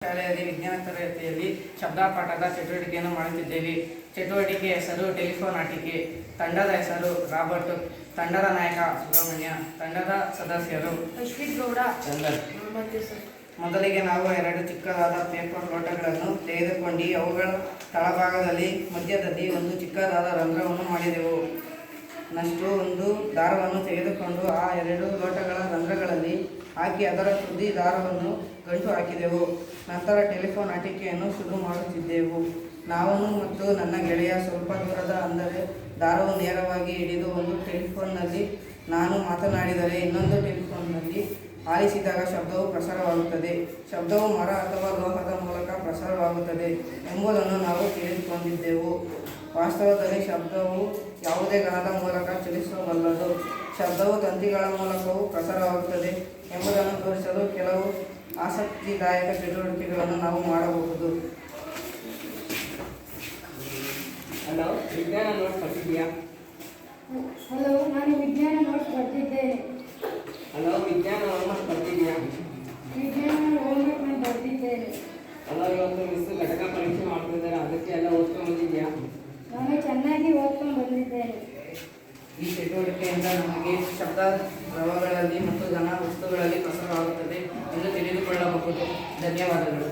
ಶಾಲೆಯಲ್ಲಿ ವಿಜ್ಞಾನ ತರಗತಿಯಲ್ಲಿ ಶಬ್ದಪಾಠದ ಚಟುವಟಿಕೆಯನ್ನು ಮಾಡುತ್ತಿದ್ದೇವೆ. ಚಟುವಟಿಕೆ ಹೆಸರು ಟೆಲಿಫೋನ್ ಆಟಿಕೆ. ತಂಡದ ಹೆಸರು ರಾಬರ್ಟ್. ತಂಡದ ನಾಯಕ ಸುಬ್ರಹ್ಮಣ್ಯ. ತಂಡದ ಸದಸ್ಯರು ಅಶ್ವಿತ್ ಗೌಡ, ಚಂದನ್. ಸರ್. ಮೊದಲಿಗೆ ನಾವು 2 ಚಿಕ್ಕದಾದ ಪೇಪರ್ ಲೋಟಗಳನ್ನು ತೆಗೆದುಕೊಂಡು ಅವುಗಳ ತಳಭಾಗದಲ್ಲಿ ಮಧ್ಯದಲ್ಲಿ ಒಂದು ಚಿಕ್ಕದಾದ ರಂಧ್ರವನ್ನು ಮಾಡಿದೆವು. ನಷ್ಟು ಒಂದು ದಾರವನ್ನು ತೆಗೆದುಕೊಂಡು ಆ 2 ಲೋಟಗಳ ರಂಧ್ರಗಳಲ್ಲಿ ಹಾಕಿ ಅದರ ತುದಿ ದಾರವನ್ನು ಗಂಟು ಹಾಕಿದೆವು. ನಂತರ ಟೆಲಿಫೋನ್ ಆಟಿಕೆಯನ್ನು ಶುರು ಮಾಡುತ್ತಿದ್ದೆವು. ನಾನು ಮತ್ತು ನನ್ನ ಗೆಳೆಯ ಸ್ವಲ್ಪ ದೂರದ ಅಂದರೆ ದಾರವು ನೇರವಾಗಿ ಹಿಡಿದು ಒಂದು ಟೆಲಿಫೋನ್ನಲ್ಲಿ ನಾನು ಮಾತನಾಡಿದರೆ ಇನ್ನೊಂದು ಟೆಲಿಫೋನ್ನಲ್ಲಿ ಆಲಿಸಿದಾಗ ಶಬ್ದವು ಪ್ರಸಾರವಾಗುತ್ತದೆ. ಶಬ್ದವು ಮರ ಅಥವಾ ಲೋಹದ ಮೂಲಕ ಪ್ರಸಾರವಾಗುತ್ತದೆ ಎಂಬುದನ್ನು ನಾವು ತಿಳಿದುಕೊಂಡಿದ್ದೆವು. ವಾಸ್ತವದಲ್ಲಿ ಶಬ್ದವು ಯಾವುದೇ ಘನದ ಮೂಲಕ ಚಲಿಸಬಲ್ಲದು. ಶಬ್ದವು ತಂತಿಗಳ ಮೂಲಕವೂ ಪ್ರಸಾರವಾಗುತ್ತದೆ ಎಂಬುದನ್ನು ತೋರಿಸಲು ಕೆಲವು ಆಸಕ್ತಿದಾಯಕ ಚಟುವಟಿಕೆಗಳನ್ನು ನಾವು ಮಾಡಬಹುದು. ಹಲೋ, ವಿಜ್ಞಾನ ನೋಟ್ಸ್ ಬರ್ತಿದ್ಯಾ? ಹಲೋ, ನಾನು ವಿಜ್ಞಾನ ನೋಟ್ಸ್ ಬರ್ತಿದ್ದೇನೆ. ಹಲೋ, ವಿಜ್ಞಾನ ಹೋಮ್ವರ್ಕ್ ಬರ್ತಿದ್ಯಾ? ವಿಜ್ಞಾನ ಹೋಮ್ವರ್ಕ್ ನಾನು ಬರ್ತಿದ್ದೇನೆ. ಹಲೋ, ಇವತ್ತು ಮಿಸ್ ಘಟಕ ಪರೀಕ್ಷೆ ಮಾಡ್ತಿದ್ದಾರೆ, ಅದಕ್ಕೆ ಎಲ್ಲ ಓದ್ಕೊಂಡು ಬಂದಿದ್ಯಾ? ನಾನು ಚೆನ್ನಾಗಿ ಓದ್ಕೊಂಡು ಬಂದಿದ್ದೇನೆ. ಈ ಚಟುವಟಿಕೆಯಿಂದ ನಮಗೆ ಶಬ್ದ ದ್ರವಗಳಲ್ಲಿ ಮತ್ತು ಘನ ವಸ್ತುಗಳಲ್ಲಿ ಪ್ರಸಾರವಾಗುತ್ತದೆ ಎಂದು ತಿಳಿದುಕೊಳ್ಳಬಹುದು. ಧನ್ಯವಾದಗಳು.